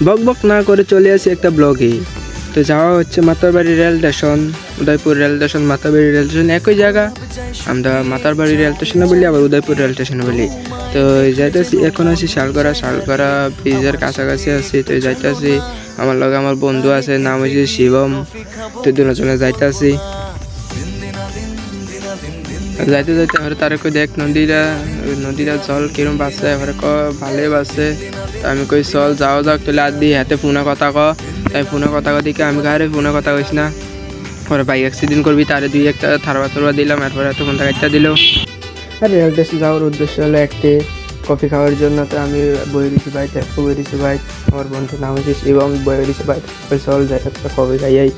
বক বক না করে চলে আসি একটা ব্লগে। তো যাওয়া হচ্ছে Matarbari rail station, Udaipur rail station, Matarbari rail station একই জায়গা। আমরা মাতারবাড়ি রেল স্টেশনে বলি, আবার উদয়পুর রেল স্টেশনে বলি। তো যাইতেছি, এখন আছি শালগড়া ব্রিজের কাছাকাছি আছি। তো যাইতেছি, আমার লগে আমার বন্ধু আছে, নাম হচ্ছে শিবম। তো দুজনে যাইতেছি, যাইতে যাইতে এবারে তারে কই দেখ নদীটা জল কিরম বাসছে, এবারে ভালো বাসছে। তো আমি কই চল যাও যাক, তাহলে আর দি হাতে ফোনে কথা ক। তাই ফোনে কথা দিকে আমি কারে ফোনে কথা কইস না, পরে বাইক অ্যাক্সিডেন্ট করবি, তারে দুই একটা থারবা দিলাম, এরপরে এত ফোনটা কাটটা দিল। আর রেল স্টেশন যাওয়ার উদ্দেশ্য হলো একটি কফি খাওয়ার জন্য। তো আমি বই দিছি ভাই, আমার বন্ধু নাম হচ্ছে শিবম, বই দিছি ভাই, চল যাই একটা কফি খাইয়াই।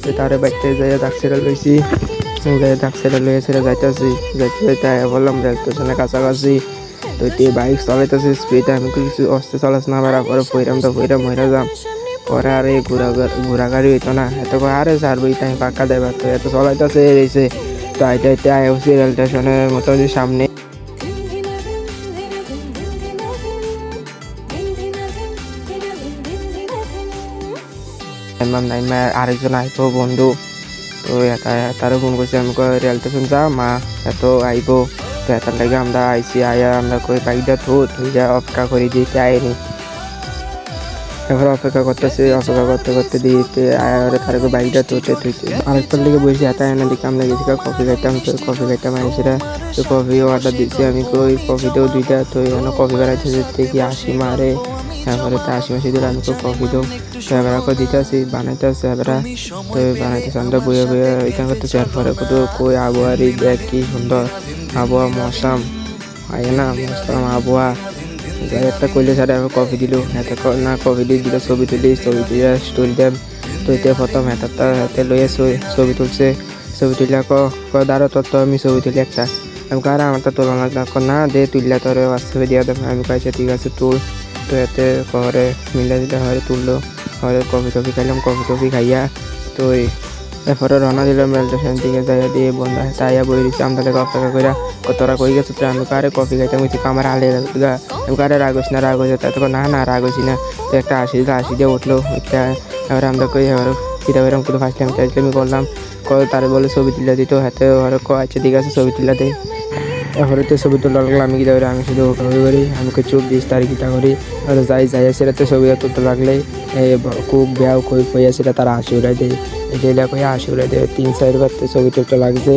তো তারে বাইকতে যাইয়া ডাকছেড়া লইছি, ডাকছেড়া লইয়া ছেড়ে যাইতে বললাম রেল স্টেশনের কাছাকাছি। তো বাইক চালাইতেছি স্পিডে, আমি কিছু অস্তে চালাস না বেড়া, পরে ফইরাম মহিরা যাম। পরে আর এই ঘোরা গাড়ি হইতো না, এত আরে ছাড়বো তাই পাক্কা দেবার। তো এত চলাইতেছে রয়েছে। তো আইতে আইসি রেল স্টেশনের মোটামুটি সামনে। আরেকজন আইতো বন্ধু, তো তারও ফোন করছি, আমি রেল স্টেশন যা মা এত আইব। তো এটার লাগে আমরা আইসি, আয়া আমরা কই বাইকটা থুই যা অপেক্ষা করি দিতে আইনি। এবার অপেক্ষা করতে দিতে আয়ারে তার বাইকটা থুইতে আরেকটার দিকে বসে এত এনে দিকে আমরা গেছি কফি খাইতাম আইসিরা। তো কফি অর্ডার দিচ্ছি, আমি কই কফিতেও দুইটা। তো এখানে কফি বানাইতে যেতে কি 80 মারে, তারপরে তো 80 মাসি ধরে আমি কফি দেও। তো এবার দিতে আসি বানাইতে আসছে, এবার তো বানাইতেছে আমরা বইয়ে এখান করতেছি। এরপরে কত কই আবহাওয়ারই দেখ কি সুন্দর আবহাওয়া, মৌসুম আবহাওয়া। যাই একটা কইলে সারে আমি কফি দিল, হাতে না কফি দিয়ে দিল, ছবি তুলি স্টোরি দেন। তো এতিয়া প্রথম হাতে লইয়া ছবি তুলছে, ছবি তুলিয়া দাঁড়ো তো আমি ছবি তুলি একটা। আমি কারা আমারটা তোলা না দে তুললা তোর হোয়াটসঅ্যাপে দিয়া দেবো। আমি কাছে ঠিক আছে তুল। তো এতে ঘরে মিলে দিলে হরে তুললো, হরে কফি খাইলাম, কফি খাইয়া তো এরপরে রওনা দিলাম রেল স্টেশন দিকে। যাইয়া দিয়ে বন্ধু তাইয়া বই দিচ্ছে, আমরা থেকে অপেক্ষা করে তোরা কই গেছো। তো আমি কারে কফি খাইতাম হয়েছি আমার আলে গা, আমি কারে রাগ হয়েছে তাই তখন না রাগ হয়েছি না। তো একটা 80 দিয়ে উঠলো। এবার আমরা কই এবার কিতা এরকম কিন্তু ফার্স্ট টাইম চাইছিলাম আমি করলাম। তারে বলে ছবি তুলে দিত হাতে, ওরা আচ্ছা ঠিক আছে ছবি তুলে দেয়। এরপরে তো ছবি তোলা লাগলো, আমি কিতা আমি শুধু কপি করি, আমি চুপ 20 তারিখ কিতা করি। যাই সেটা তো ছবি তুলতে লাগলে খুব বেয়াও কই আছে তারা 80 উড়াই দেয়, এটা কই 80 উড়াই দেয়। 3-4 বার তো ছবি তুলতে লাগছে।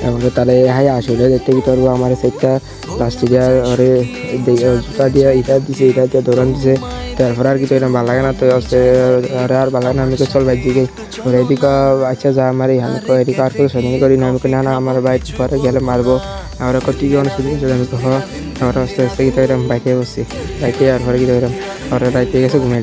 এরপরে তাহলে 80 উড়াই দেখতে কি করবো, আমার সেটটা প্লাস্টিক ওরে জুতা দিয়ে এটা দিয়ে ধরন দিছে। তারপর আর কিছু এরকম ভালো লাগে না। তো আর ভালো লাগে না, আমি চল বাইক দিকে ওর এদিকে আচ্ছা যা আমার এদিকে আর কিছু সঙ্গে করি না। আমি না আমার বাইক পরে গেলে মারবো। আমরা কত কি অনেক সুযোগ আছে, আমি আমরা আস্তে আস্তে গিয়ে বাইকে বসছি, বাইকে আর ঘরে গিয়ে ওরা রাইতে গেছে ঘুমাই।